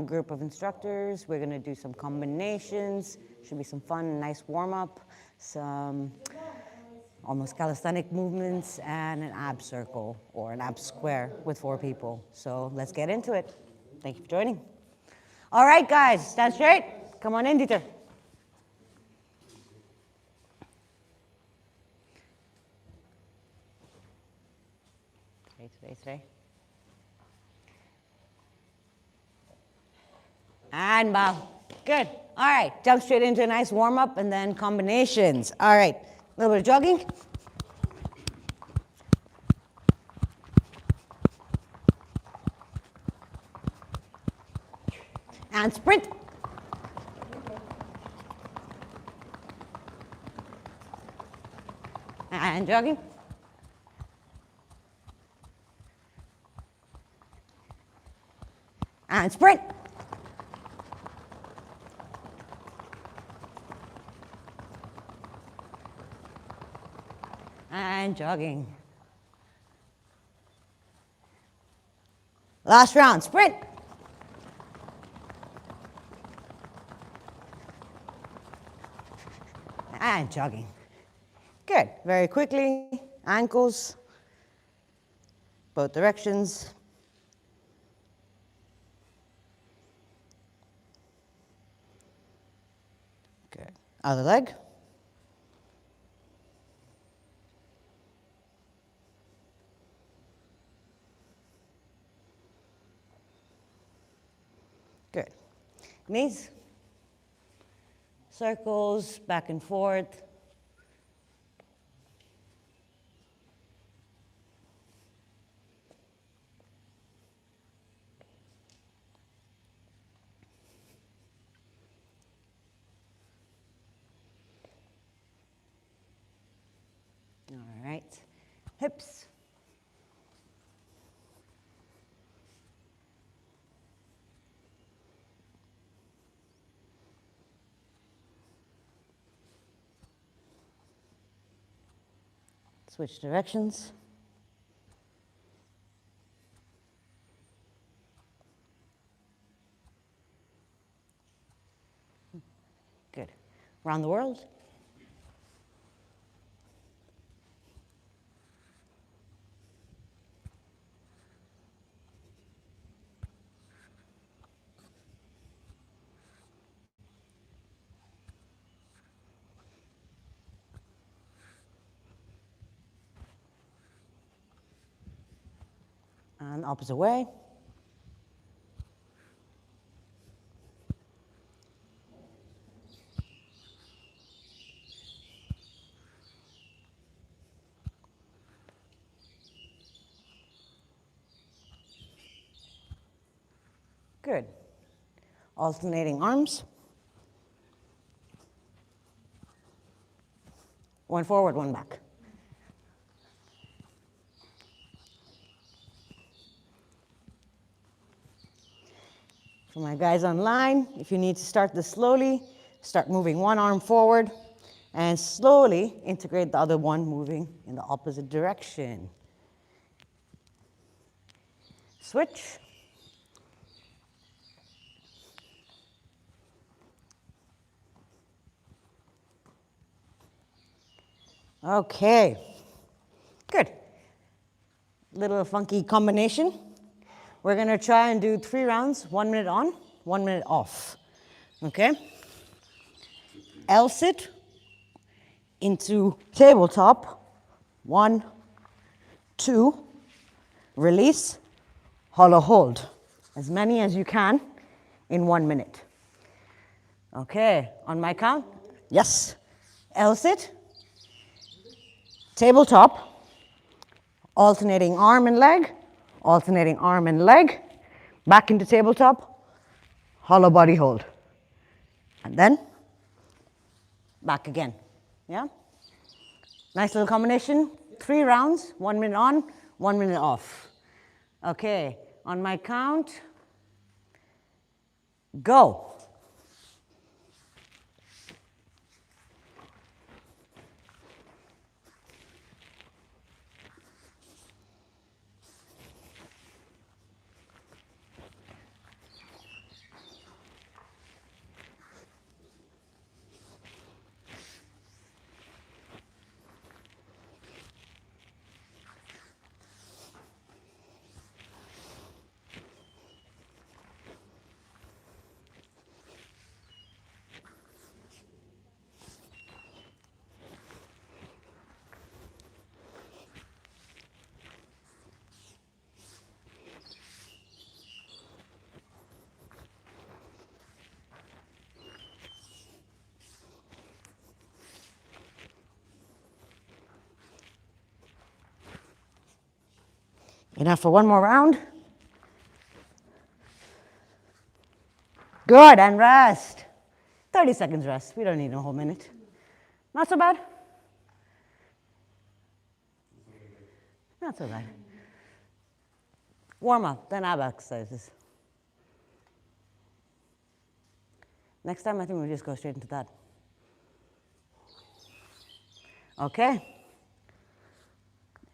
group of instructors. We're gonna do some combinations. Should be some fun, nice warm-up, some almost calisthenic movements, and an ab circle or an ab square with 4 people. So let's get into it. Thank you for joining. All right, guys, stand straight. Come on in, Dieter. Today. And bow. Good. All right, jump straight into a nice warm-up and then combinations. All right, a little bit of jogging. And sprint. And jogging. And sprint. And jogging. Last round, sprint. And jogging. Good. Very quickly, ankles, both directions. Good. Other leg. Good. Knees. Circles, back and forth. All right. Hips. Switch directions. Good. Around the world. And opposite way. Good. Alternating arms. One forward, one back. For my guys online, if you need to start this slowly, start moving one arm forward and slowly integrate the other one moving in the opposite direction. Switch. Okay, good. Little funky combination. We're gonna try and do 3 rounds, 1 minute on, 1 minute off, okay? L sit into tabletop, 1, 2, release, hollow hold. As many as you can in 1 minute. Okay, on my count, yes. L sit, tabletop, alternating arm and leg, alternating arm and leg, back into tabletop, hollow body hold. And then back again, yeah? Nice little combination, 3 rounds, 1 minute on, 1 minute off. Okay, on my count, go. Enough for one more round. Good, and rest. 30 seconds rest. We don't need a whole minute. Not so bad. Not so bad. Warm up, then ab exercises. Next time, I think we'll just go straight into that. Okay.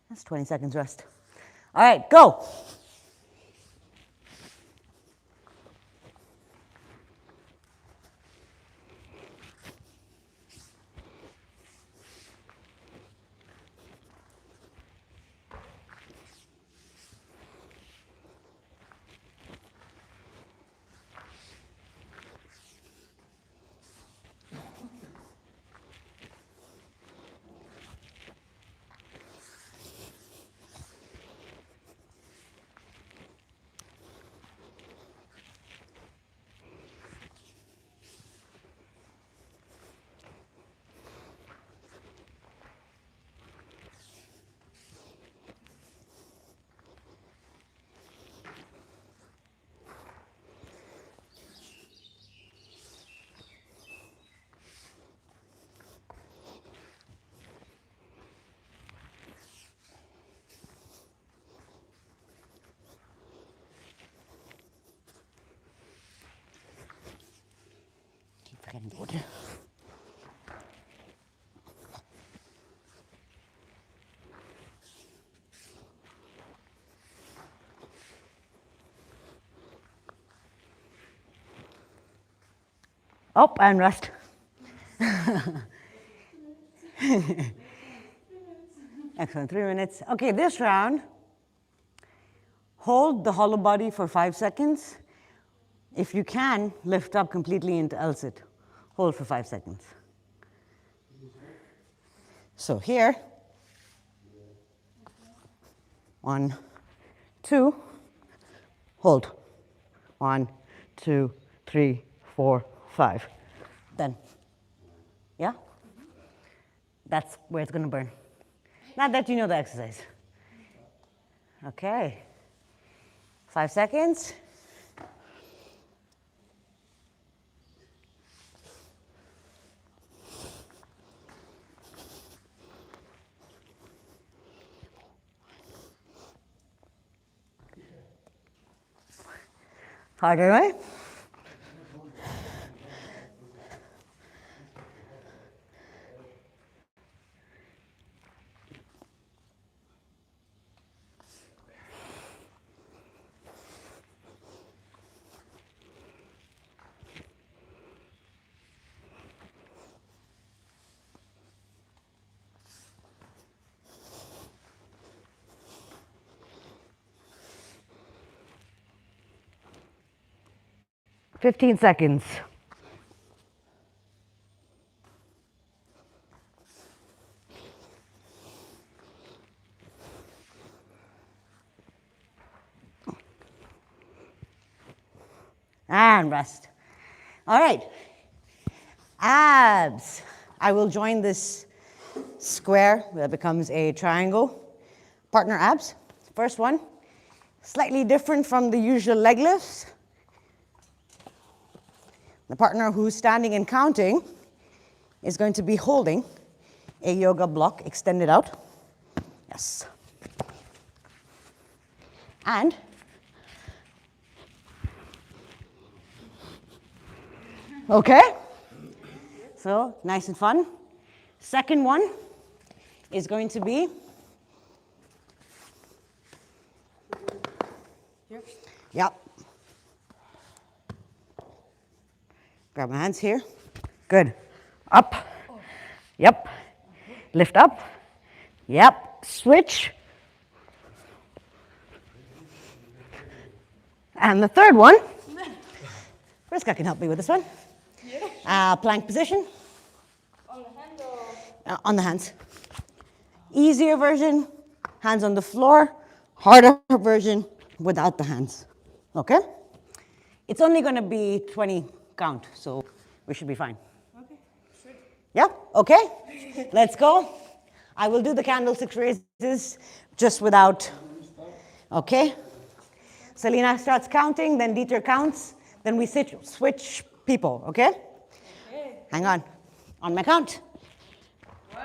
That's 20 seconds rest. All right, go. Water. Up and rest. Excellent, 3 minutes. Okay, this round, hold the hollow body for 5 seconds. If you can, lift up completely into L-sit. Hold for 5 seconds. So here, 1, 2, hold. 1, 2, 3, 4, 5. Then, yeah? That's where it's going to burn. Not that you know the exercise. Okay. 5 seconds. Harder, right? Fifteen seconds. And rest. All right. Abs. I will join this square that becomes a triangle. Partner abs. First one, slightly different from the usual leg lifts. The partner who's standing and counting is going to be holding a yoga block extended out. Yes. And okay. So nice and fun. Second one is going to be here. Yep. Grab my hands here. Good. Up. Yep. Lift up. Yep. Switch. And the third one, Priska can help me with this one. Yeah. Plank position. On the hand or? On the hands. Easier version, hands on the floor. Harder version, without the hands. Okay? It's only going to be 20 count, so we should be fine. Okay, sure. Yeah, okay? Let's go. I will do the candlestick raises just without Okay? Selena starts counting, then Dieter counts, then we switch people, okay? Okay. Hang on my count. 1,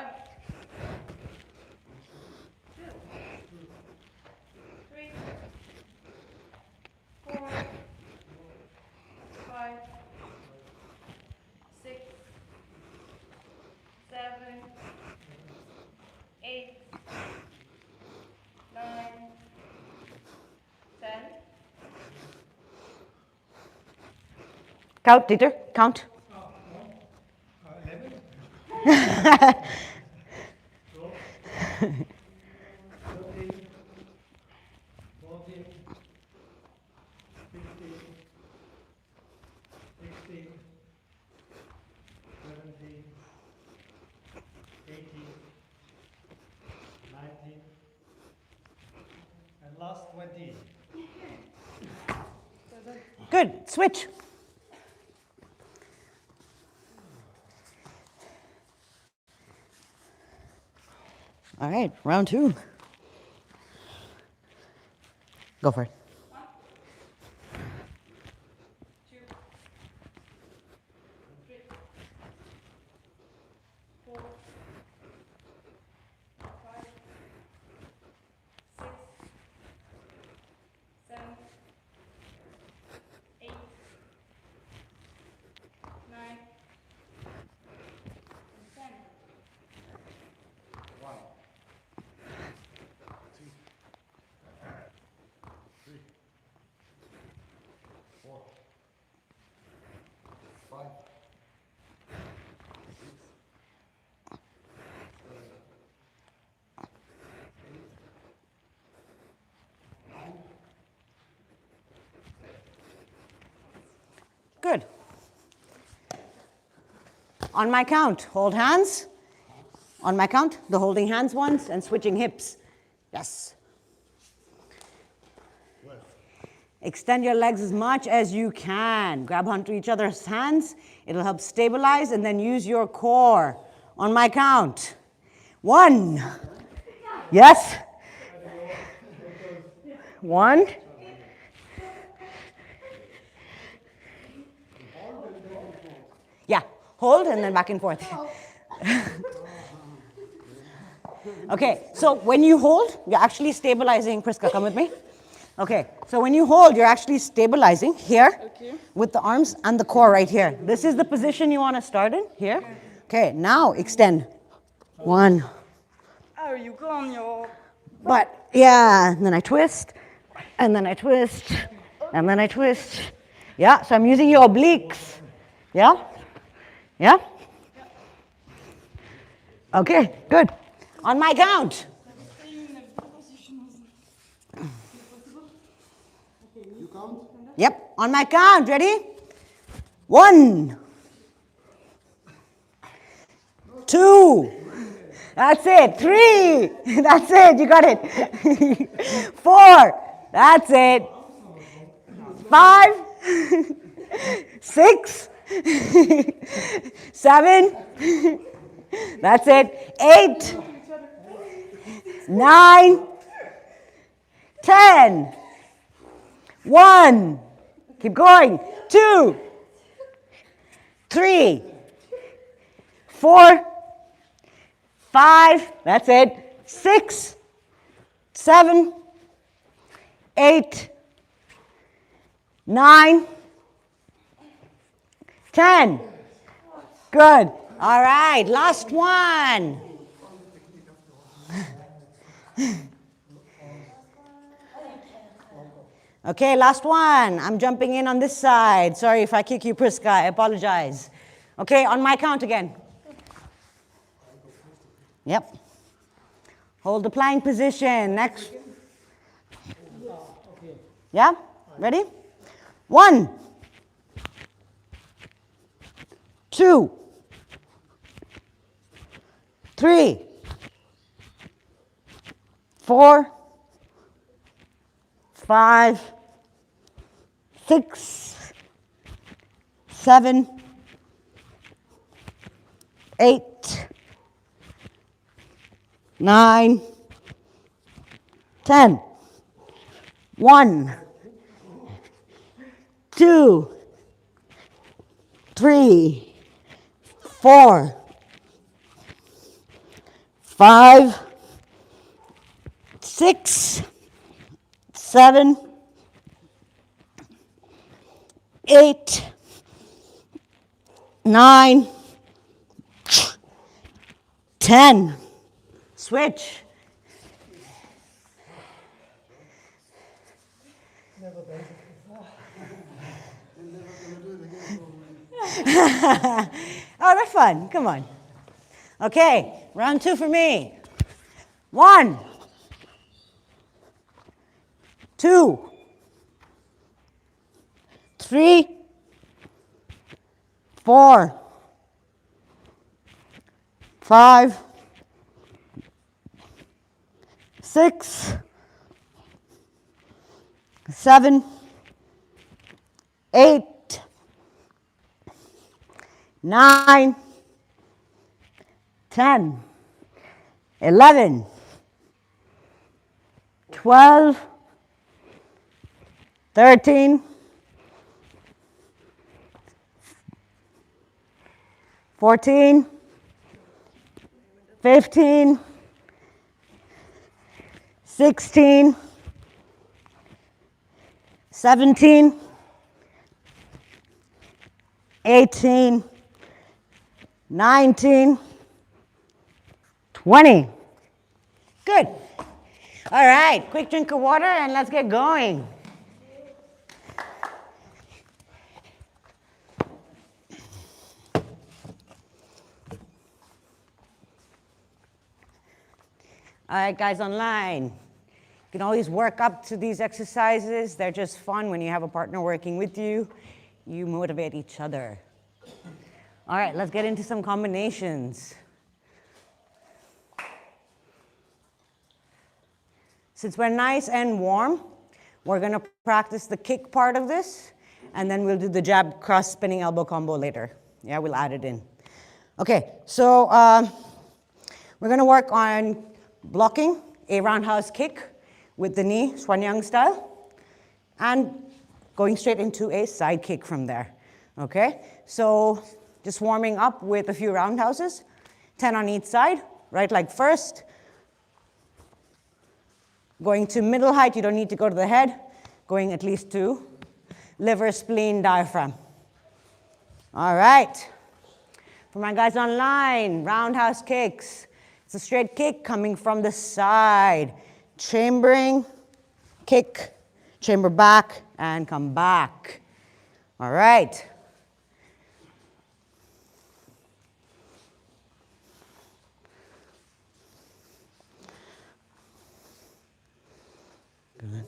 2, 3, 4, 5, 6, 7, 8, 9, 10. Count, Dieter, count. 11, 12, 13, 14, 15, 16, 17, 18, 19, and last 20. Good, switch. All right, round 2. Go for it. 2, 3, 4, 5, 6, 7, 8, 9, 10. 1, 2, 3, 4, 5, 6, 7, 8, 9. Good. On my count, hold hands. On my count, the holding hands ones and switching hips. Yes. Extend your legs as much as you can. Grab onto each other's hands. It'll help stabilize and then use your core. On my count. 1. Yes? 1. Yeah, hold and then back and forth. Okay, so when you hold, you're actually stabilizing. Priska, come with me. Okay, so when you hold, you're actually stabilizing here with the arms and the core right here. This is the position you want to start in, here. Okay, now extend. 1. Oh, you go on your... But, yeah, and then I twist, and then I twist, and then I twist. Yeah, so I'm using your obliques. Yeah? Yeah? Okay, good. On my count. You count? Yep, on my count. Ready? 1, 2. That's it. 3. That's it. You got it. 4. That's it. 5. 6. 7. That's it. 8. 9. 10. 1. Keep going. 2. 3. 4. 5. That's it. 6. 7. 8. 9. 10. Good. All right, last one. Okay, last one. I'm jumping in on this side. Sorry if I kick you, Priska. I apologize. Okay, on my count again. Yep. Hold the plank position. Next. Yeah? Ready? 1, 2, 3, 4, 5, 6, 7, 8, 9, 10. 1, 2, 3, 4, 5, 6, 7, 8, 9, 10. Switch. Never done it before. And never gonna do it again probably. Oh, they're fun. Come on. Okay, round 2 for me. 1, 2, 3, 4, 5, 6, 7, 8, 9, 10, 11, 12, 13, 14, 15, 16, 17, 18, 19, 20. Good. All right, quick drink of water and let's get going. All right, guys online, you can always work up to these exercises. They're just fun when you have a partner working with you. You motivate each other. All right, let's get into some combinations. Since we're nice and warm, we're going to practice the kick part of this, and then we'll do the jab cross spinning elbow combo later. Yeah, we'll add it in. Okay, so we're going to work on blocking a roundhouse kick with the knee, Swanyang style, and going straight into a side kick from there. Okay, so just warming up with a few roundhouses, 10 on each side, right leg first. Going to middle height, you don't need to go to the head, going at least to liver, spleen, diaphragm. All right. For my guys online, roundhouse kicks. It's a straight kick coming from the side. Chambering, kick, chamber back, and come back. All right. Good.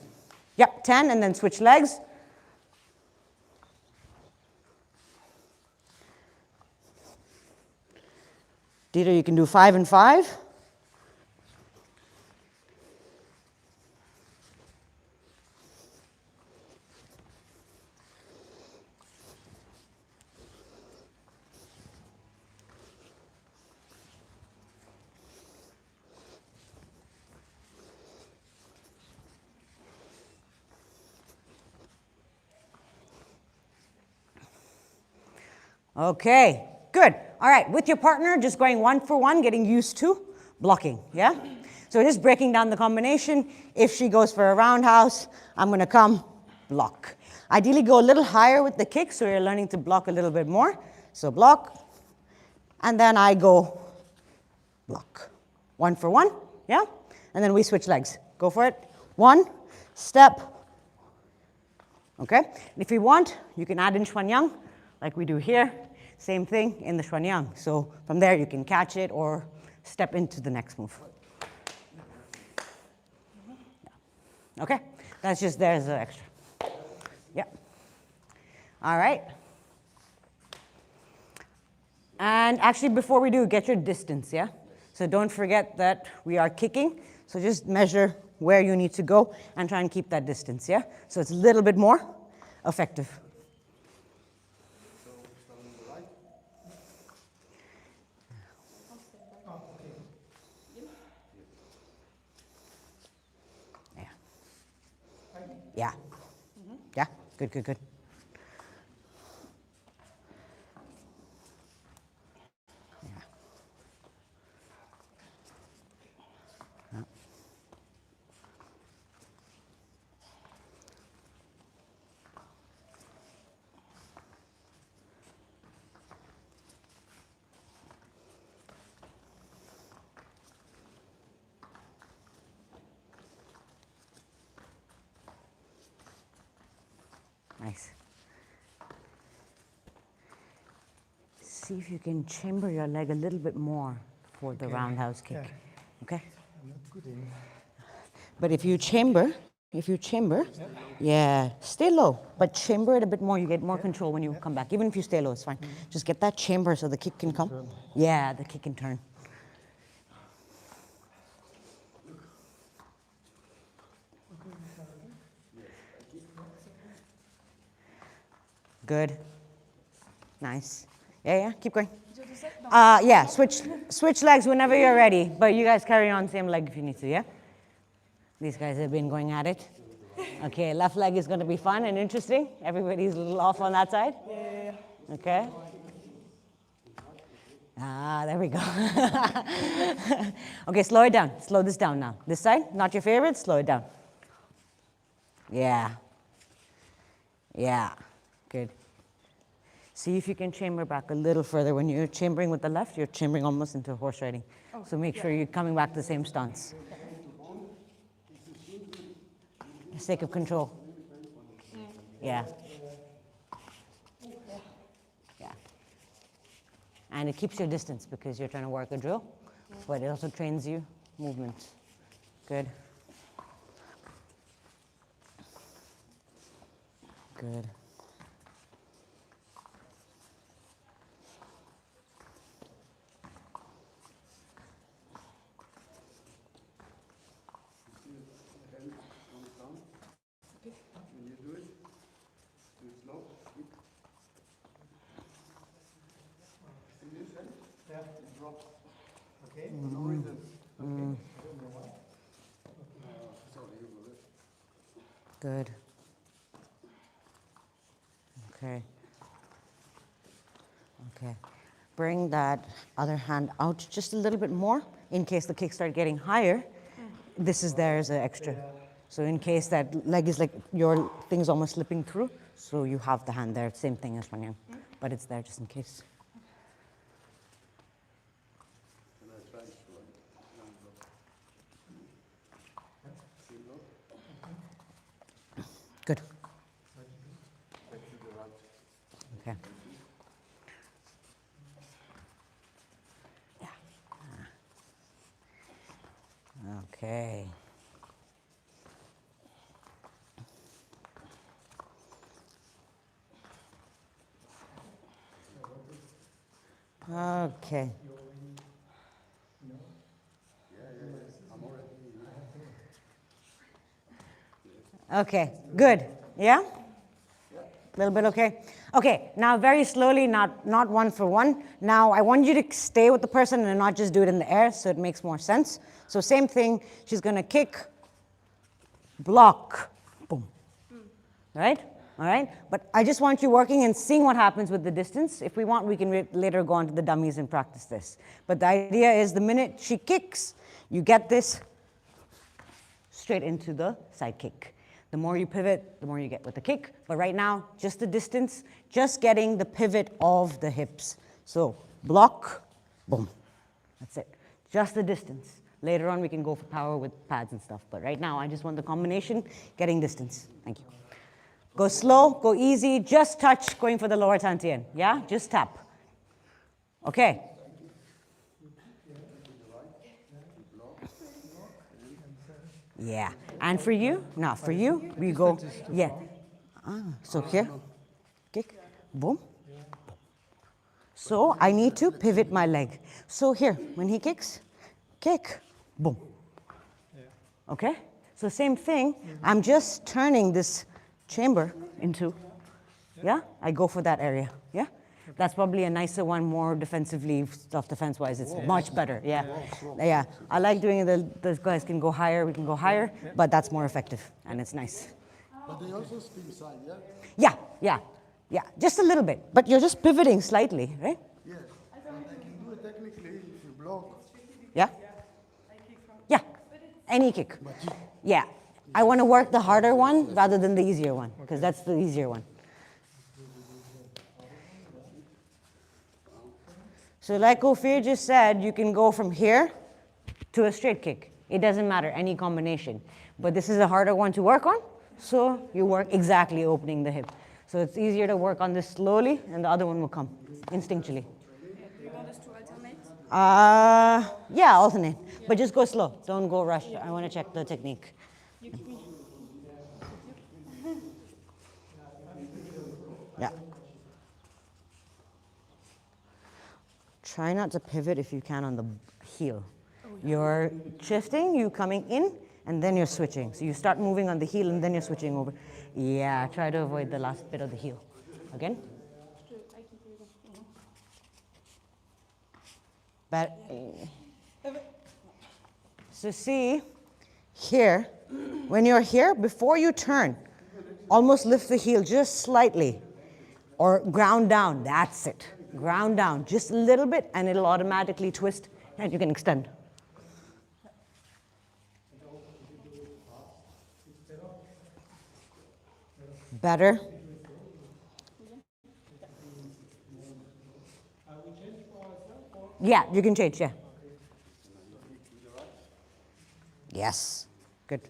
Yep, 10, and then switch legs. Dieter, you can do 5 and 5. Okay, good. All right, with your partner, just going 1 for 1, getting used to blocking, yeah? So just breaking down the combination. If she goes for a roundhouse, I'm going to come block. Ideally, go a little higher with the kick, so you're learning to block a little bit more. So block, and then I go block. 1 for 1, yeah? And then we switch legs. Go for it. 1, step. Okay? And if you want, you can add in Shwanyang, like we do here. Same thing in the Shwanyang. So from there, you can catch it or step into the next move. Okay? That's just there as an extra. Yeah. All right. And actually, before we do, get your distance, yeah? So don't forget that we are kicking. So just measure where you need to go and try and keep that distance, yeah? So it's a little bit more effective. Yeah. Yeah, good, good, good. Yeah. Yeah. Nice. See if you can chamber your leg a little bit more for the roundhouse kick. Yeah. Okay? I'm not good in. But if you chamber, yeah, stay low, but chamber it a bit more. You get more control when you come back. Even if you stay low, it's fine. Just get that chamber so the kick can come. Turn. Yeah, the kick can turn. Good. Nice. Yeah, yeah, keep going. Yeah, switch legs whenever you're ready. But you guys carry on same leg if you need to, yeah? These guys have been going at it. Okay, left leg is going to be fun and interesting. Everybody's a little off on that side. Yeah. Okay. Ah, there we go. Okay, slow it down. Slow this down now. This side, not your favorite, slow it down. Yeah. Yeah, good. See if you can chamber back a little further. When you're chambering with the left, you're chambering almost into horse riding. So make sure you're coming back to the same stance. For sake of control. Yeah. Yeah. And it keeps your distance because you're trying to work a drill, but it also trains you movement. Good. Good. When you do it slow. See this hand? Yeah. It drops. Okay. No reason. Okay. I don't know why. Sorry, you will it. Good. Okay. Okay. Bring that other hand out just a little bit more in case the kicks start getting higher. This is there as an extra. So in case that leg is like your thing's almost slipping through, so you have the hand there. Same thing as when you, but it's there just in case. And I try to Good. Okay. Yeah. Okay. Okay. Okay, good. Yeah? A little bit okay? Okay, now very slowly, not one for one. Now I want you to stay with the person and not just do it in the air so it makes more sense. So same thing, she's gonna kick, block, boom. Right? All right? But I just want you working and seeing what happens with the distance. If we want, we can later go on to the dummies and practice this. But the idea is the minute she kicks, you get this straight into the side kick. The more you pivot, the more you get with the kick. But right now, just the distance, just getting the pivot of the hips. So block, boom. That's it. Just the distance. Later on, we can go for power with pads and stuff. But right now, I just want the combination, getting distance. Thank you. Go slow, go easy, just touch, going for the lower tantien. Yeah? Just tap. Okay. Yeah. And for you? No, for you, we go, yeah. So here, kick, boom. So I need to pivot my leg. So here, when he kicks, kick, boom. Okay? So same thing, I'm just turning this chamber into, yeah? I go for that area, yeah? That's probably a nicer one, more defensively, self-defense-wise, it's much better, yeah. Yeah, I like doing it, those guys can go higher, we can go higher, but that's more effective, and it's nice. But they also spin side, yeah? Yeah, yeah, yeah, just a little bit. But you're just pivoting slightly, right? Yes. But I can do it technically if you block. Yeah? I kick from. Yeah, any kick. But you, Yeah, I want to work the harder one rather than the easier one, because that's the easier one. So like Ophir just said, you can go from here to a straight kick. It doesn't matter, any combination. But this is a harder one to work on, so you work exactly opening the hip. So it's easier to work on this slowly, and the other one will come instinctually. Do you want us to alternate? Yeah, alternate, but just go slow. Don't go rush. I want to check the technique. You kick me. Yeah. Try not to pivot if you can on the heel. You're shifting, you coming in, and then you're switching. So you start moving on the heel, and then you're switching over. Yeah, try to avoid the last bit of the heel. Again. But, so see, here, when you're here, before you turn, almost lift the heel just slightly, or ground down, that's it. Ground down, just a little bit, and it'll automatically twist, and you can extend. Better. Yeah, you can change, yeah. Yes, good.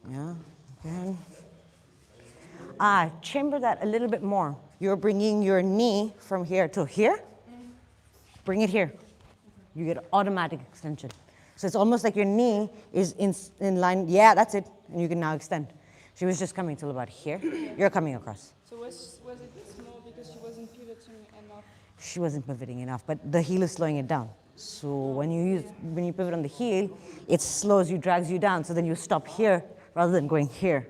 Yeah, again. Chamber that a little bit more. You're bringing your knee from here to here. Bring it here. You get automatic extension. So it's almost like your knee is in line. Yeah, that's it. And you can now extend. She was just coming till about here. You're coming across. So was it small because she wasn't pivoting enough? She wasn't pivoting enough, but the heel is slowing it down. So when you pivot on the heel, it slows you, drags you down. So then you stop here rather than going here.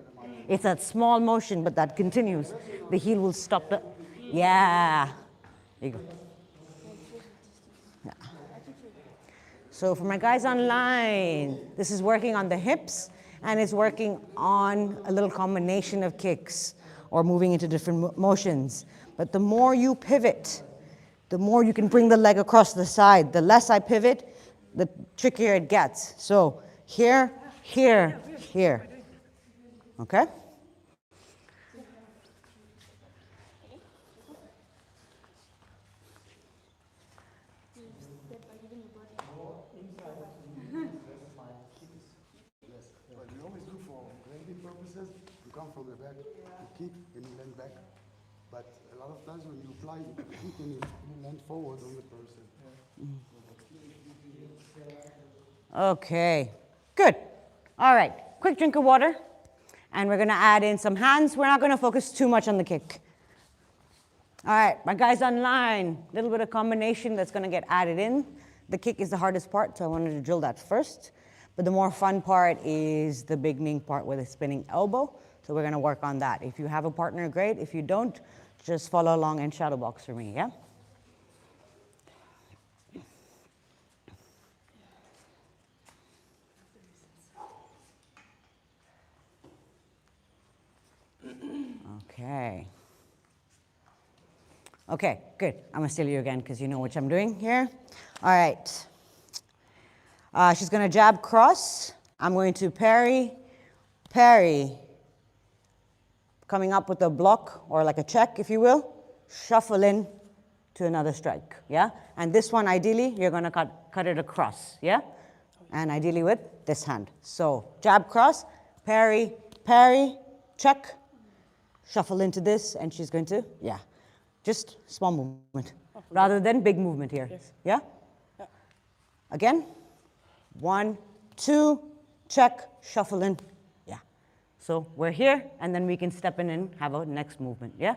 It's that small motion, but that continues. The heel will stop the. Yeah. There you go. Yeah. So for my guys online, this is working on the hips, and it's working on a little combination of kicks or moving into different motions. But the more you pivot, the more you can bring the leg across the side. The less I pivot, the trickier it gets. So here, here, here. Okay? but we always do for grading purposes, you come from the back, you kick and you land back. But a lot of times when you apply the kick and you land forward on the person. Okay, good. All right, quick drink of water. And we're gonna add in some hands. We're not gonna focus too much on the kick. All right, my guys online, a little bit of combination that's gonna get added in. The kick is the hardest part, so I wanted to drill that first. But the more fun part is the beginning part with a spinning elbow. So we're gonna work on that. If you have a partner, great. If you don't, just follow along and shadow box for me, yeah? Okay. Okay, good. I'm gonna steal you again because you know what I'm doing here. All right. She's gonna jab cross. I'm going to parry, parry. Coming up with a block or like a check, if you will. Shuffle in to another strike, yeah? And this one, ideally, you're gonna cut it across, yeah? And ideally with this hand. So jab cross, parry, parry, check. Shuffle into this, and she's going to, yeah, just small movement, rather than big movement here, yeah? Again, 1, 2, check, shuffle in, yeah. So we're here, and then we can step in and have a next movement, yeah?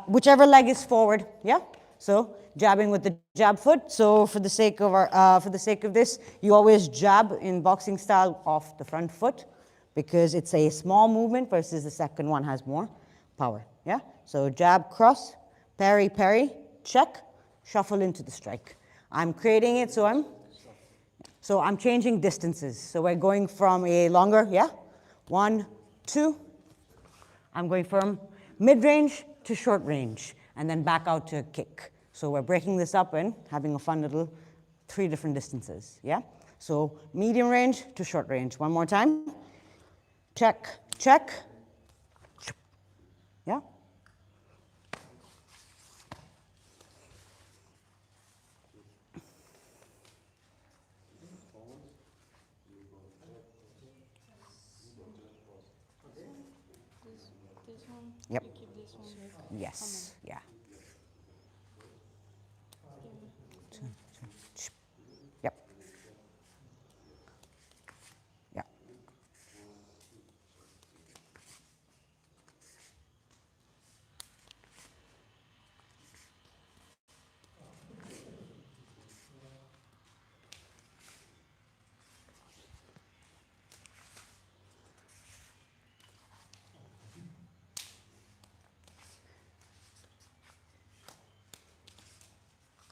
Whichever leg is forward, yeah? So jabbing with the jab foot. So for the sake of this, you always jab in boxing style off the front foot, because it's a small movement versus the second one has more power, yeah? So jab, cross, parry, parry, check, shuffle into the strike. I'm creating it, so I'm changing distances. So we're going from a longer, yeah? 1, 2. I'm going from mid-range to short range, and then back out to a kick. So we're breaking this up and having a fun little 3 different distances, yeah? So medium range to short range. One more time. Check, check. Yeah? This one. Yep. You keep this one. Yes, yeah. Yep. Yep.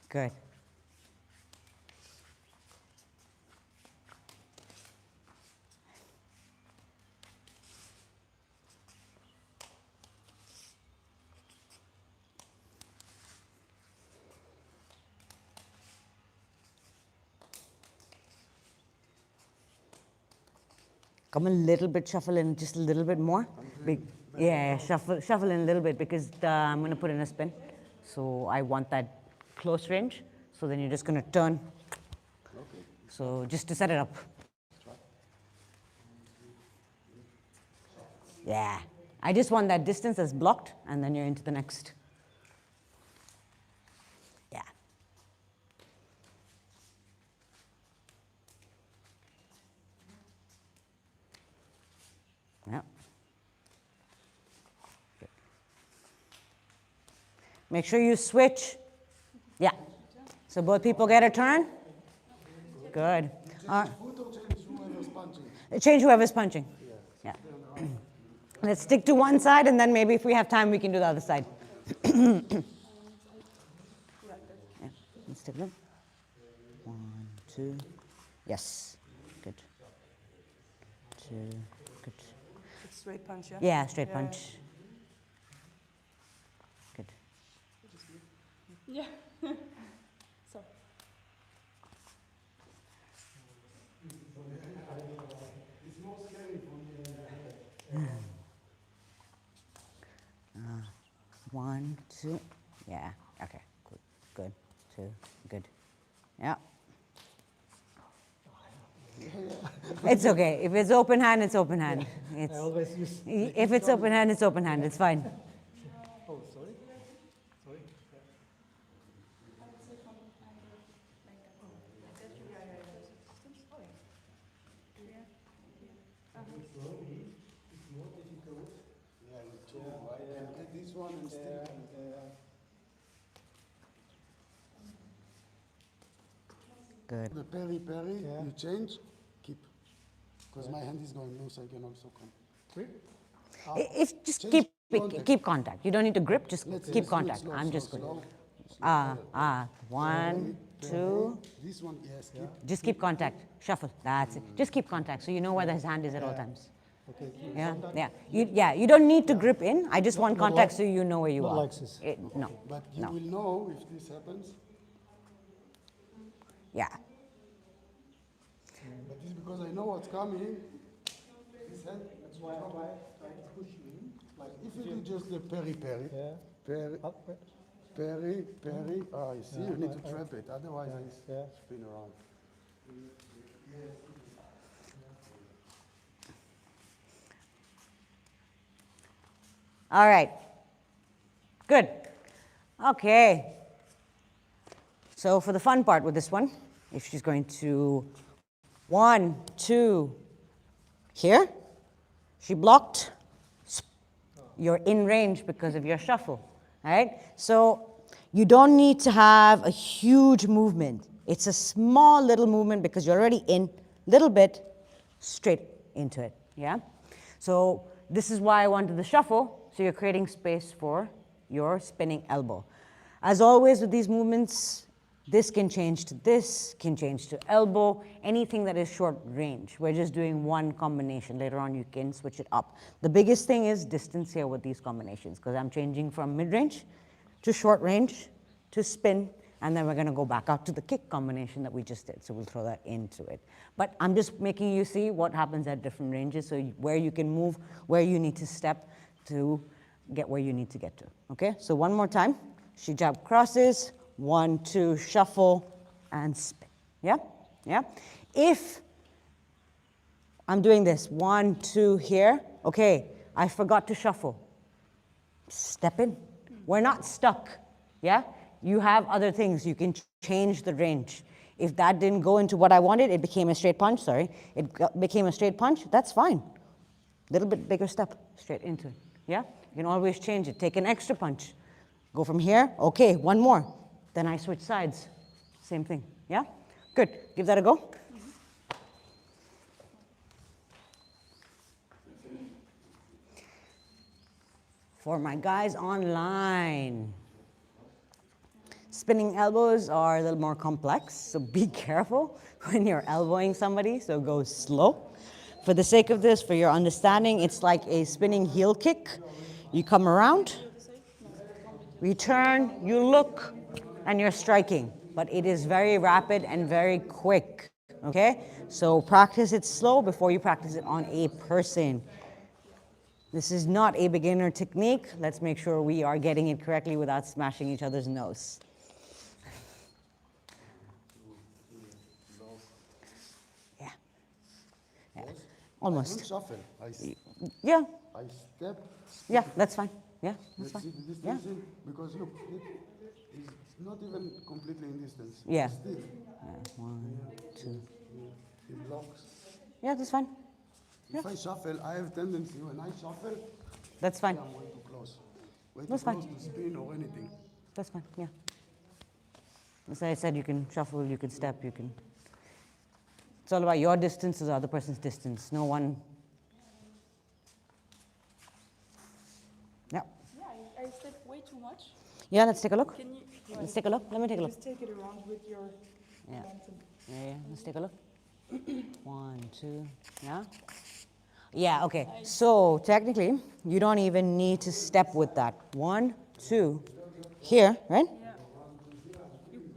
Good. Come a little bit, shuffle in just a little bit more. Yeah, shuffle in a little bit because I'm going to put in a spin. So I want that close range. So then you're just going to turn. Okay. So just to set it up. Yeah. I just want that distance as blocked, and then you're into the next. Yeah. Yeah. Good. Make sure you switch. Yeah. So both people get a turn. Good. Foot or change whoever's punching? Change whoever's punching. Yeah. Let's stick to one side, and then maybe if we have time, we can do the other side. Yeah. Let's take them. 1, 2. Yes. Good. 2. Good. Straight punch, yeah? Yeah, straight punch. Good. Yeah. So. It's more scary for me. 1, 2. Yeah. Okay. Good. Good. 2. Good. Yeah. It's okay. If it's open hand, it's open hand. It's, I always use. if it's open hand, it's open hand. It's fine. Oh, sorry. Sorry. Yeah, you change. I can get this one and still. Good. The peri, you change, keep. Because my hand is going loose, I can also come. If just Change contact. keep contact. You don't need to grip. Just Let's keep do it contact. slow, I'm slow, just slow, good. slow. 1, 2. This one, yes, keep. Just keep contact. Shuffle. That's it. Just keep contact so you know where his hand is at all times. Okay. Yeah. You don't need to grip in. I just want contact so you know where you not are. like this. No. But you No. will know if this happens. Yeah. But this is because I know what's coming. This hand, That's why I try to push you in. Like if you do just the peri, Yeah. peri, Up, right? peri, you see, you need to trap it, otherwise I Yeah. spin around. All right. Good. Okay. So for the fun part with this one, if she's going to 1, 2, here, she blocked. You're in range because of your shuffle, right? So you don't need to have a huge movement. It's a small little movement because you're already in, little bit, straight into it, yeah? So this is why I wanted the shuffle, so you're creating space for your spinning elbow. As always with these movements, This can change to this, can change to elbow, anything that is short range. We're just doing one combination. Later on, you can switch it up. The biggest thing is distance here with these combinations, because I'm changing from mid-range to short range to spin, and then we're going to go back out to the kick combination that we just did. So we'll throw that into it. But I'm just making you see what happens at different ranges, so where you can move, where you need to step to get where you need to get to. Okay, so one more time. She jab crosses. 1, 2, shuffle, and spin. Yeah? Yeah? If I'm doing this, 1, 2 here, okay, I forgot to shuffle. Step in. We're not stuck. Yeah? You have other things. You can change the range. If that didn't go into what I wanted, it became a straight punch, sorry. Became a straight punch, that's fine. Little bit bigger step, straight into it. Yeah? You can always change it. Take an extra punch. Go from here, okay, one more. Then I switch sides. Same thing. Yeah? Good. Give that a go. For my guys online, spinning elbows are a little more complex, so be careful when you're elbowing somebody, so go slow. For the sake of this, for your understanding, it's like a spinning heel kick. You come around, return, you look, and you're striking. But it is very rapid and very quick, okay? So practice it slow before you practice it on a person. This is not a beginner technique. Let's make sure we are getting it correctly without smashing each other's nose. Yeah. Yeah. Almost. I don't shuffle. Yeah. I step. Yeah, that's fine. Yeah, that's Let's see fine. the distance Yeah. in, because look, it's not even completely in distance. Yeah. Still, Yeah. 1, 2. it blocks. Yeah, that's fine. If I shuffle, I have tendency when I shuffle, That's fine. I'm way too close. Way too That's fine. close to spin or anything. That's fine. Yeah. As I said, you can shuffle, you can step, you can. It's all about your distance or the other person's distance. No one. Yeah. Yeah, I step way too much. Yeah, let's take a look. Can you? Let's take a look. Let me take a look. Just take it around with your Yeah. momentum. Yeah. Let's take a look. 1, 2. Yeah. Yeah, okay. So technically, you don't even need to step with that. 1, 2, here, right? Yeah.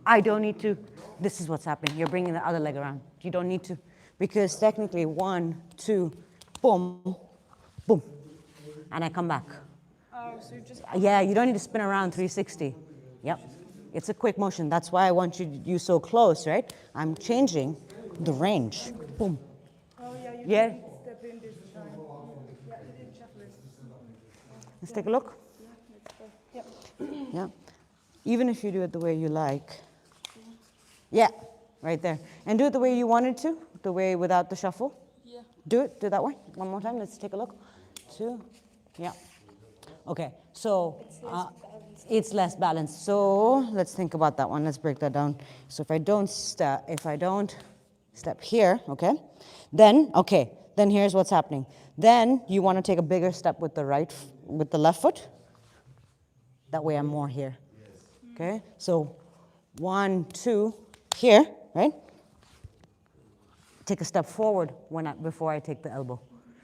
I don't need to. This is what's happening. You're bringing the other leg around. You don't need to. Because technically, 1, 2, boom, boom. And I come back. Oh, so you just. Yeah, you don't need to spin around 360. Yep. It's a quick motion. That's why I want you so close, right? I'm changing the range. Boom. Oh, yeah, you Yeah. didn't step in this time. Yeah, you didn't shuffle it. Let's take a look. Yep. Yeah. Even if you do it the way you like. Yeah, right there. And do it the way you wanted to, the way without the shuffle. Yeah. Do it, do that way. One more time, let's take a look. 2, yeah. Okay, so it's less balanced. So let's think about that one. Let's break that down. So if I don't step here, okay, then here's what's happening. Then you want to take a bigger step with the left foot. That way I'm more here. Okay, so 1, 2, here, right? Take a step forward before I take the elbow.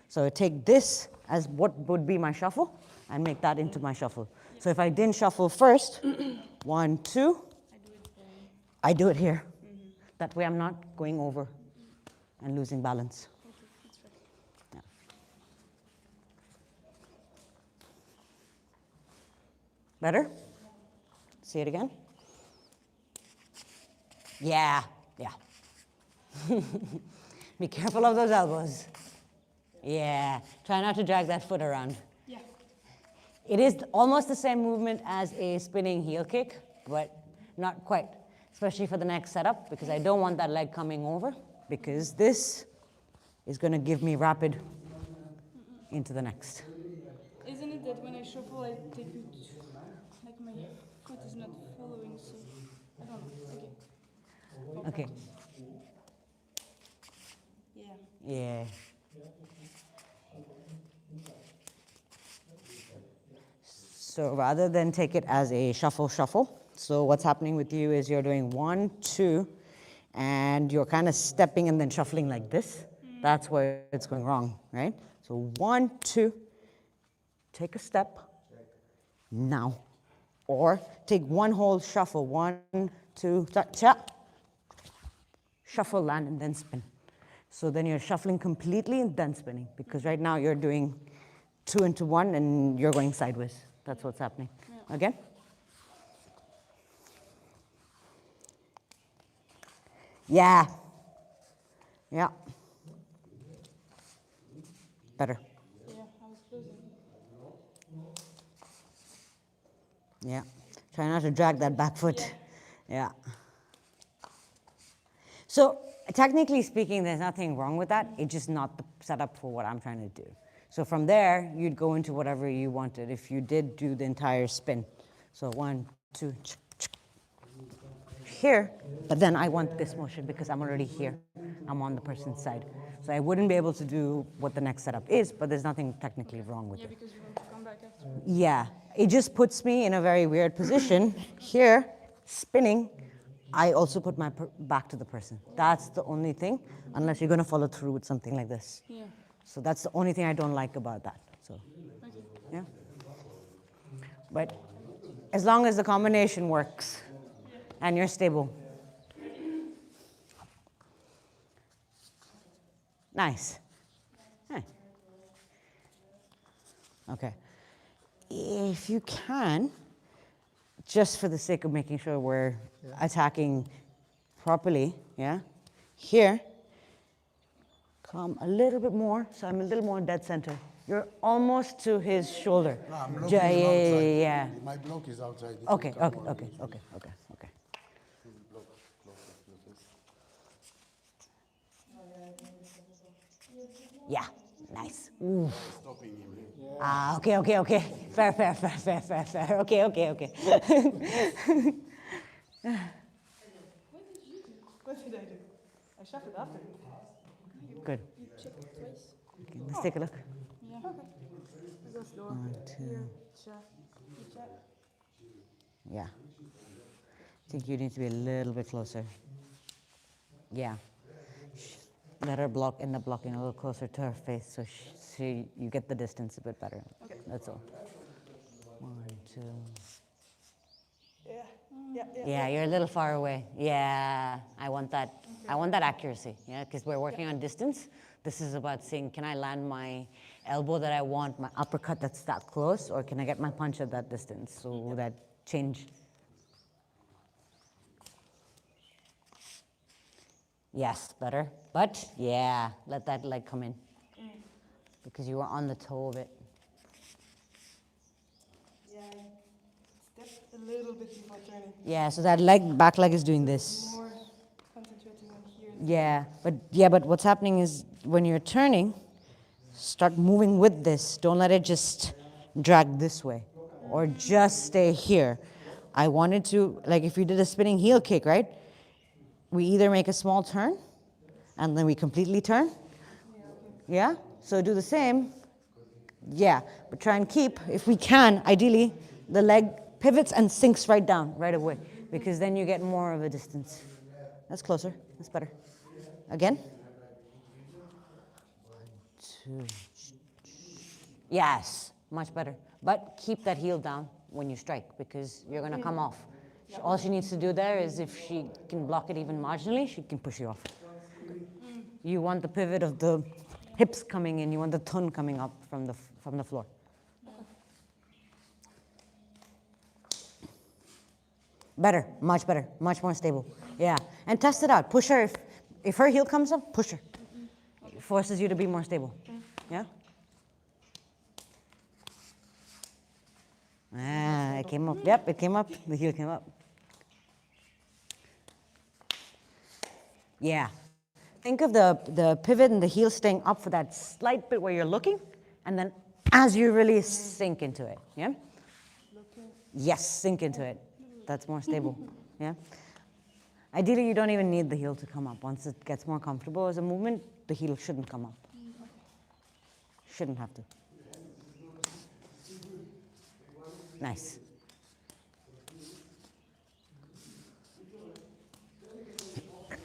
So I take this as what would be my shuffle and make that into my shuffle. So if I didn't shuffle first, 1, 2, I do it here. That way I'm not going over and losing balance. Yeah. Better? See it again? Yeah, yeah. Be careful of those elbows. Yeah, try not to drag that foot around. Yeah. It is almost the same movement as a spinning heel kick, but not quite, especially for the next setup, because I don't want that leg coming over, because this is going to give me rapid into the next. Isn't it that when I shuffle, I take it like my foot is not following, so I don't know. Okay. Okay. Yeah. Yeah. So rather than take it as a shuffle, So what's happening with you is you're doing 1, 2, and you're kind of stepping and then shuffling like this. That's where it's going wrong, right? So 1, 2, take a step now. Or take one whole shuffle, 1, 2, cha. Shuffle, land, and then spin. So then you're shuffling completely and then spinning, because right now you're doing 2 into 1 and you're going sideways. That's what's happening. Again. Yeah. Yeah. Better. Yeah, I was closing. Yeah. Try not to drag that back foot. Yeah. So technically speaking, there's nothing wrong with that. It's just not the setup for what I'm trying to do. So from there, you'd go into whatever you wanted if you did do the entire spin. So 1, 2, here, but then I want this motion because I'm already here. I'm on the person's side. So I wouldn't be able to do what the next setup is, but there's nothing technically wrong with Yeah, it. because you want to come back after. Yeah, it just puts me in a very weird position. Here, spinning, I also put my back to the person. That's the only thing, unless you're going to follow through with something like this. Yeah. So that's the only thing I don't like about that. So, Okay. yeah. But as long as the combination works and you're stable. Nice. Huh. Okay. If you can, just for the sake of making sure we're attacking properly, yeah, here, come a little bit more, so I'm a little more dead center. You're almost to his shoulder. No, I'm blocking Yeah, him yeah, outside. yeah, yeah. My block is outside. It Okay, will okay, come more okay, easy. okay, okay, okay. Block closer to the face. Yeah, nice. Ooh. Stopping him. Ah, okay, okay, okay. Fair, fair, fair, fair, fair, fair. Okay, okay, okay. What did I do? I shuffled after. Good. You checked twice. Okay, let's take a look. Yeah. Okay. I go slower. 1, 2. Here, cha. Cha. Yeah. I think you need to be a little bit closer. Yeah. Let her end up blocking a little closer to her face so you get the distance a bit better. Okay. That's all. 1, 2. Yeah. Yeah, yeah. Yeah, you're a little far away. Yeah, I want that. Okay. I want that accuracy. Yeah, because we're working on distance. This is about saying, can I land my elbow that I want, my uppercut that's that close, or can I get my punch at that distance? So that change. Yes, better. But yeah, let that leg come in because you were on the toe of it. Yeah. Step a little bit before turning. Yeah, so that back leg is doing this. More concentrating on here. But what's happening is when you're turning, start moving with this. Don't let it just drag this way or just stay here. I wanted to, like if you did a spinning heel kick, right? We either make a small turn and then we completely turn. Yeah? So do the same. Yeah, but try and keep, if we can, ideally, the leg pivots and sinks right down right away because then you get more of a distance. That's closer. That's better. Again. 1, 2. Yes, much better. But keep that heel down when you strike because you're going to come off. All she needs to do there is if she can block it even marginally, she can push you off. You want the pivot of the hips coming in. You want the thun coming up from the floor. Better, much more stable. Yeah, and test it out. Push her. If her heel comes up, push her. It forces you to be more stable. Yeah? Ah, it came up. Yep, it came up. The heel came up. Yeah. Think of the pivot and the heel staying up for that slight bit where you're looking, and then as you release, sink into it. Yeah? Yes, sink into it. That's more stable. Yeah? Ideally, you don't even need the heel to come up. Once it gets more comfortable as a movement, the heel shouldn't come up. Shouldn't have to. Nice.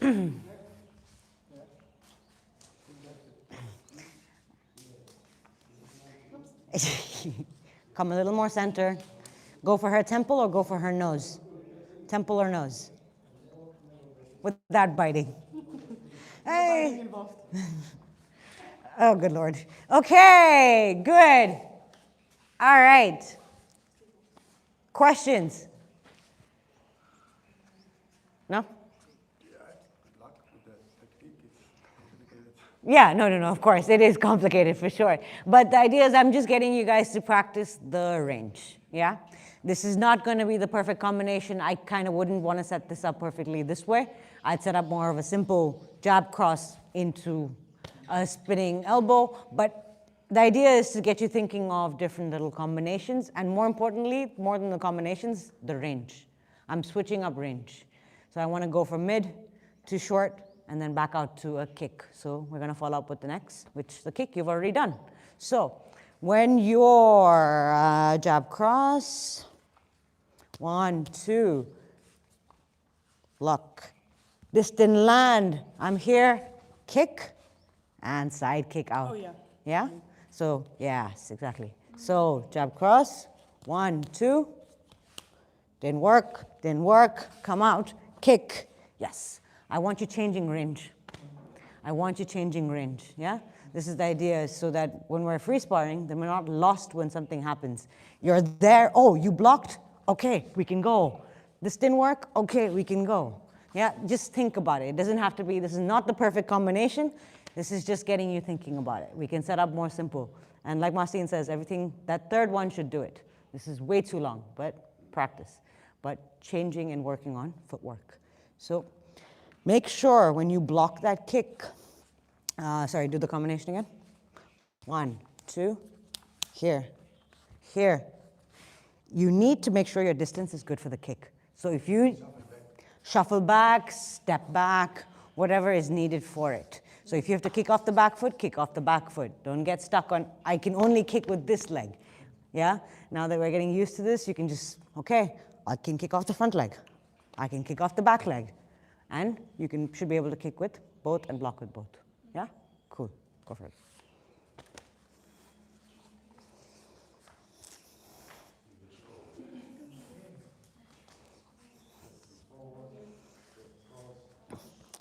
Come a little more center. Go for her temple or go for her nose? Temple or nose? Without biting. Hey. Oh, good Lord. Okay, good. All right. Questions? No? Yeah, no, of course. It is complicated for sure. But the idea is I'm just getting you guys to practice the range, yeah? This is not going to be the perfect combination. I kind of wouldn't want to set this up perfectly this way. I'd set up more of a simple jab cross into a spinning elbow. But the idea is to get you thinking of different little combinations. And more importantly, more than the combinations, the range. I'm switching up range. So I want to go from mid to short and then back out to a kick. So we're going to follow up with the next, which the kick you've already done. So when your jab cross, 1, 2, block. This didn't land. I'm here, kick, and side kick out. Oh, yeah. Yeah? So, yes, exactly. So, jab cross, 1, 2. Didn't work, come out, kick. Yes. I want you changing range. Yeah? This is the idea, so that when we're free sparring, then we're not lost when something happens. You're there, oh, you blocked? Okay, we can go. This didn't work? Okay, we can go. Yeah, just think about it. It doesn't have to be, this is not the perfect combination. This is just getting you thinking about it. We can set up more simple. And like Marcin says, everything, that third one should do it. This is way too long, but practice. But changing and working on footwork. So make sure when you block that kick, do the combination again. 1, 2, here. You need to make sure your distance is good for the kick. So if you shuffle back, step back, whatever is needed for it. So if you have to kick off the back foot, kick off the back foot. Don't get stuck on, I can only kick with this leg. Yeah? Now that we're getting used to this, you can just, okay, I can kick off the front leg. I can kick off the back leg. And you should be able to kick with both and block with both. Yeah? Cool. Go for it.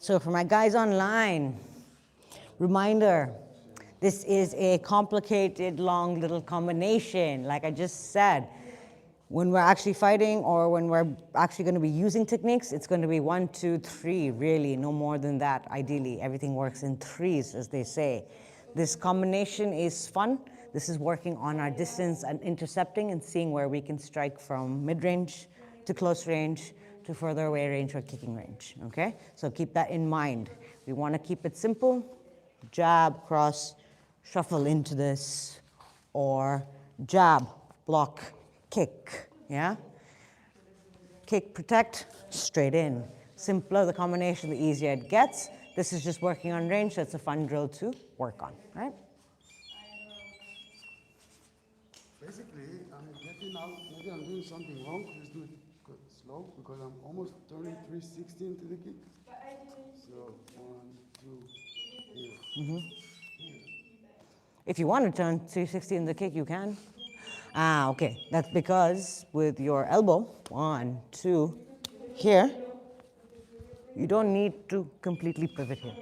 So for my guys online, reminder, this is a complicated, long little combination. Like I just said, when we're actually fighting or when we're actually going to be using techniques, it's going to be 1, 2, 3, really, no more than that, ideally. Everything works in threes, as they say. This combination is fun. This is working on our distance and intercepting and seeing where we can strike from mid-range to close range to further away range or kicking range, okay? So keep that in mind. We want to keep it simple. Jab, cross, shuffle into this, or jab, block, kick, yeah? Kick, protect, straight in. Simpler the combination, the easier it gets. This is just working on range, so it's a fun drill to work on, right? Basically, I'm getting out, maybe I'm doing something wrong. Let's do it slow, because I'm almost turning 360 into the kick. So, 1, 2, here. If you want to turn 360 in the kick, you can. Okay. That's because with your elbow, 1, 2, here, you don't need to completely pivot here.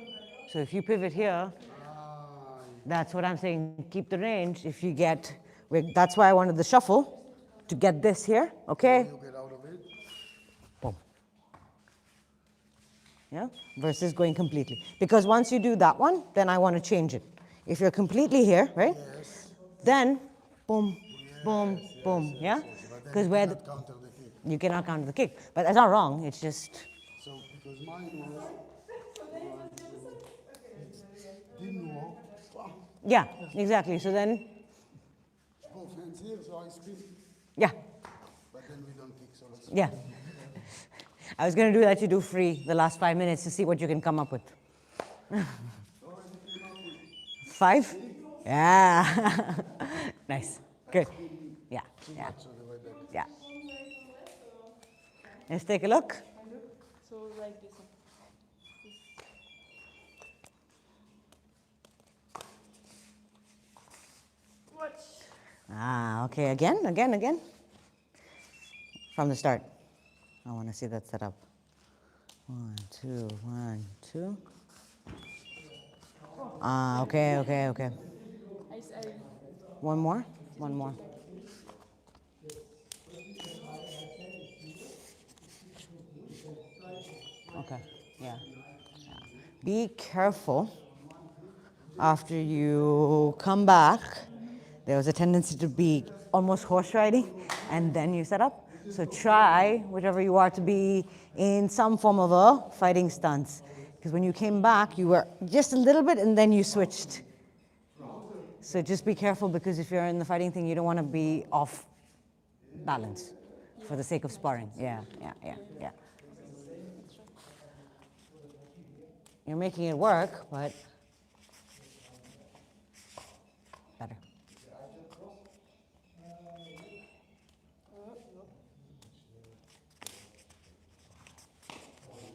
So if you pivot here, that's what I'm saying. Keep the range. If you get, that's why I wanted the shuffle, to get this here, okay? You get out of it. Boom. Yeah, versus going completely. Because once you do that one, then I want to change it. If you're completely here, right? Yes. Then, boom, boom, boom, yeah? Because where Counter the kick. you cannot counter the kick. But that's not wrong, it's just, So, because mine was, didn't work. Wow. yeah, exactly. So then, Both hands here, so I spin. yeah, But then we don't kick, so let's yeah. I was going to do that to do free the last 5 minutes to see what you can come up with. 5? Yeah. Nice. Good. Yeah. Yeah. Yeah. Let's take a look. So like this one. This Okay, again. From the start. I want to see that set up. 1, 2, 1, 2. Okay. One more. Okay, yeah. Be careful after you come back. There was a tendency to be almost horse riding and then you set up. So try, whichever you are, to be in some form of a fighting stance. Because when you came back, you were just a little bit and then you switched. So just be careful, because if you're in the fighting thing, you don't want to be off balance for the sake of sparring. Yeah. You're making it work, but better.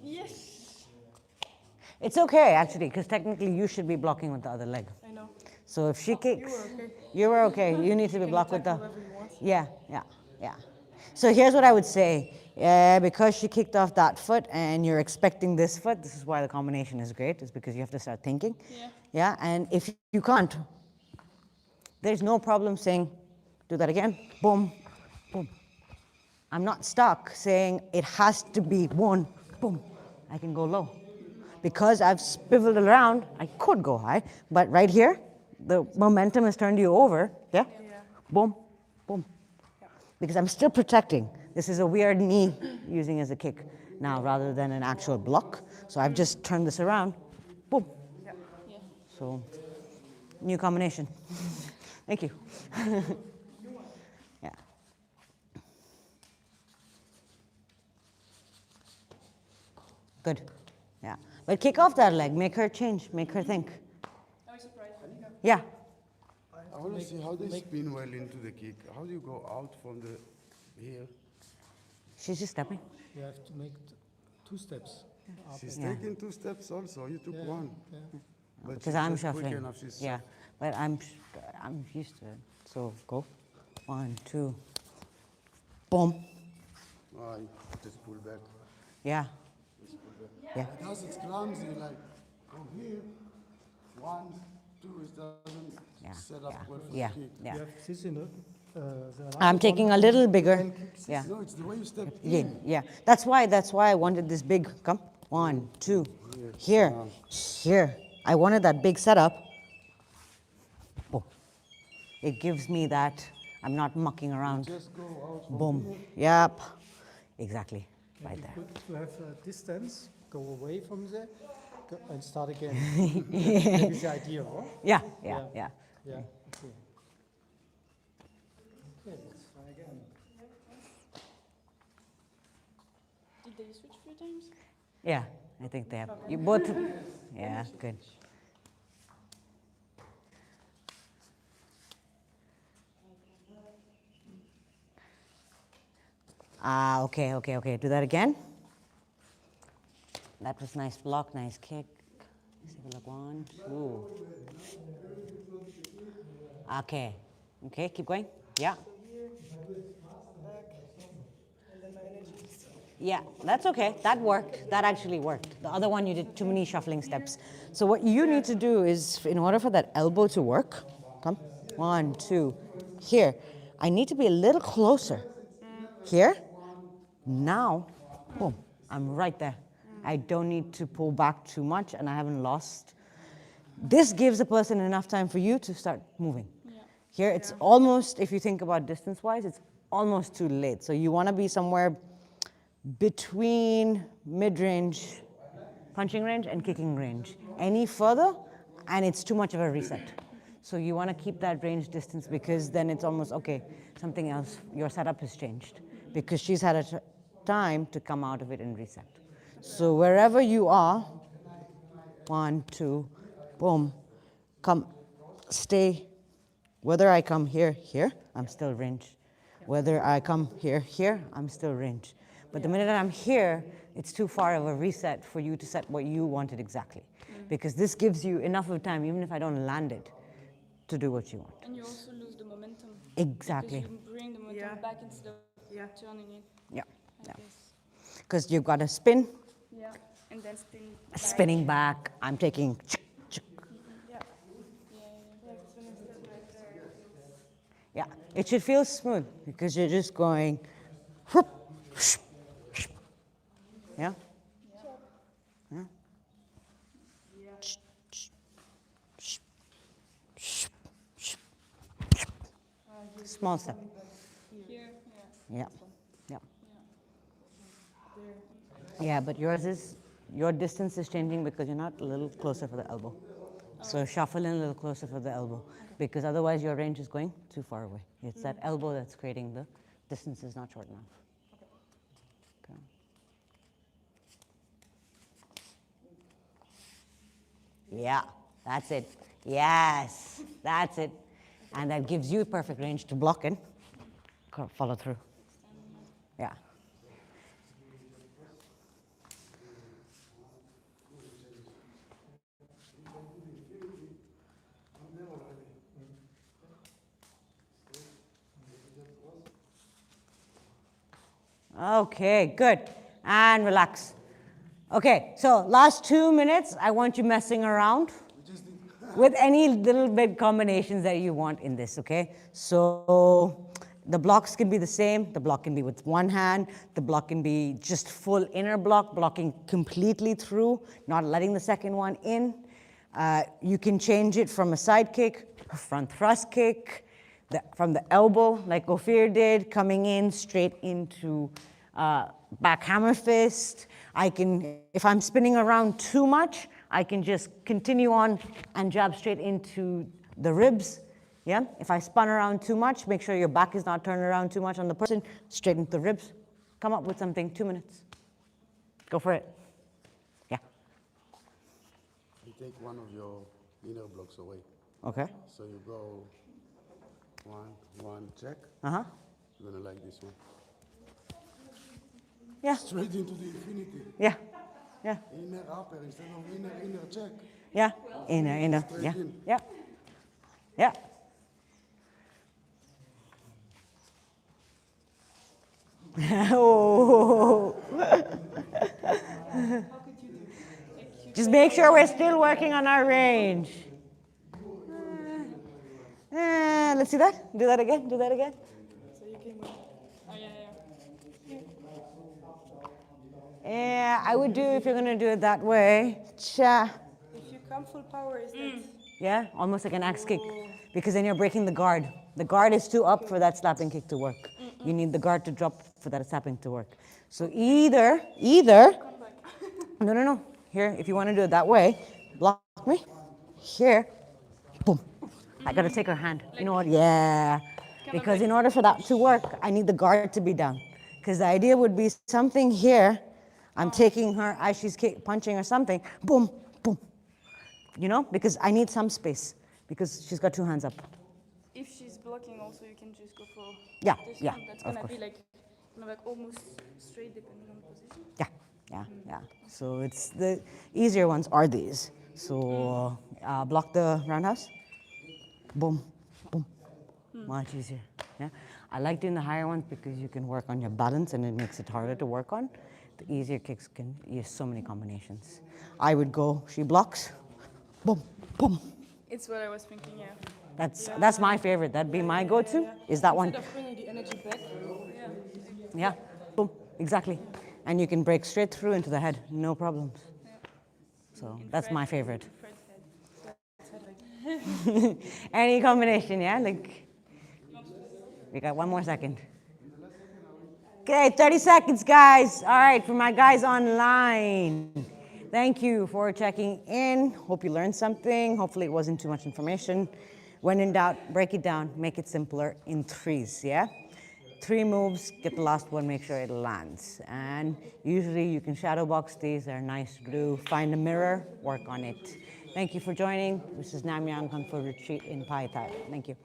Yes. It's okay, actually, because technically you should be blocking with the other leg. I know. So if she kicks, You were okay. you were okay. You need to be can blocked with attack the. whoever you want. Yeah. So here's what I would say. Because she kicked off that foot and you're expecting this foot, this is why the combination is great, is because you have to start thinking. Yeah, and if you can't, there's no problem saying, do that again, boom. I'm not stuck saying it has to be one, boom. I can go low. Because I've spivaled around, I could go high, but right here, the momentum has turned you over, yeah? Boom. Because I'm still protecting. This is a weird knee using as a kick now rather than an actual block. So I've just turned this around, boom. So, new combination. Thank you. Yeah. Good. Yeah. But kick off that leg. Make her change. Make her think. I was surprised. Yeah. I want to see how they spin well into the kick. How do you go out from the here? She's just stepping. You have to make 2 steps. Up She's and- taking 2 steps also. You took Yeah, 1. yeah. But Because she's I'm just quick shuffling. enough, she's Yeah. But I'm used to it. So go. 1, 2. Boom. I just pull back. Yeah. Yeah. Because it's clumsy, like go here, 1, 2, it doesn't Yeah. set up well for Yeah. the kick. Yeah. You have this in the I'm taking a little bigger. Yeah. No, it's the way you step Yeah. in. Yeah. That's why I wanted this big. Come. 1, 2. Here. Here. I wanted that big setup. Boom. It gives me that I'm not mucking around. Just go out from Boom. here. Yep. Exactly. Right there. Good to have a distance, go away from there, and start again. That is the idea, huh? Yeah. Yeah, okay. Okay, let's try again. Did they switch a few times? Yeah. I think they have. You both. Yeah. Good. Okay. Do that again. That was nice block, nice kick. Let's take a look. 1, 2. Okay. Okay, keep going. Yeah. Yeah, that's okay. That worked. That actually worked. The other one, you did too many shuffling steps. So what you need to do is, in order for that elbow to work, come, 1, 2, here. I need to be a little closer. Here. Now, boom, I'm right there. I don't need to pull back too much, and I haven't lost. This gives a person enough time for you to start moving. Here, it's almost, if you think about distance-wise, it's almost too late. So you want to be somewhere between mid-range, punching range, and kicking range. Any further, and it's too much of a reset. So you want to keep that range distance, because then it's almost, okay, something else, your setup has changed. Because she's had a time to come out of it and reset. So wherever you are, 1, 2, boom, come, stay. Whether I come here, I'm still range. Whether I come here, I'm still range. But the minute I'm here, it's too far of a reset for you to set what you wanted exactly. Because this gives you enough of time, even if I don't land it, to do what you want. And you also lose the momentum. Exactly. Because you bring the momentum back instead of turning it. Yeah, Like yeah. this. Because you've got to spin, Yeah. And then spin back. spinning back. I'm taking. Yeah. Yeah, because when it's right there, it feels. Yeah, it should feel smooth because you're just going. Whoop, yeah. Yeah. Small step. Here, Yeah. Yeah. Yeah, but yours is, your distance is changing because you're not a little closer for the elbow. So shuffle in a little closer for the elbow because otherwise your range is going too far away. It's that elbow that's creating the distance is not short enough. Okay. Yeah, that's it. Yes, that's it. And that gives you perfect range to block in. Follow through. Yeah. Okay, good. And relax. Okay, so last 2 minutes, I want you messing around with any little bit combinations that you want in this, okay? So the blocks can be the same. The block can be with one hand. The block can be just full inner block, blocking completely through, not letting the second one in. You can change it from a side kick, a front thrust kick, from the elbow, like Ophir did, coming in straight into back hammer fist. I can, if I'm spinning around too much, I can just continue on and jab straight into the ribs. Yeah, if I spun around too much, make sure your back is not turned around too much on the person, straight into the ribs. Come up with something, 2 minutes. Go for it. Yeah. You take one of your inner blocks away. Okay. So you go one, check. Uh-huh. You're gonna like this one. Yeah. Straight into the infinity. Yeah. Yeah. Inner upper instead of inner check. Yeah. Inner. Straight Yeah. in. Yeah. Yeah. Oh. Just make sure we're still working on our range. Let's see that. Do that again. Do that again. So you can move. Oh, yeah. Yeah, I would do if you're gonna do it that way. Cha. If you come full power, is that Yeah, almost like an axe kick, because then you're breaking the guard. The guard is too up for that slapping kick to work. You need the guard to drop for that slapping to work. So either, no. Here, if you want to do it that way, block me. Here, boom. I gotta take her hand. You know what? Yeah. Because in order for that to work, I need the guard to be down. Because the idea would be something here. I'm taking her as she's punching or something. Boom, boom. You know, because I need some space because she's got two hands up. If she's blocking, also you can just go for Yeah, this yeah, one. That's of gonna be course. like almost straight depending on the position. Yeah. So it's the easier ones are these. So block the roundhouse. Boom, boom. Much easier. Yeah. I like doing the higher ones because you can work on your balance and it makes it harder to work on. The easier kicks can use so many combinations. I would go, she blocks, boom, boom. It's what I was thinking, yeah. That's my favorite. That'd be my go-to. Is that one? instead of bringing the energy back? Yeah. Boom. Exactly. And you can break straight through into the head, no problems. So that's my favorite. Any combination, yeah? Like, we got 1 more second. Okay, 30 seconds, guys. All right, for my guys online. Thank you for checking in. Hope you learned something. Hopefully it wasn't too much information. When in doubt, break it down, make it simpler in threes, yeah? 3 moves, get the last one, make sure it lands. And usually you can shadow box these, they're nice to do. Find a mirror, work on it. Thank you for joining. This is Namyang Kung Fu Retreat in Pai Thai. Thank you.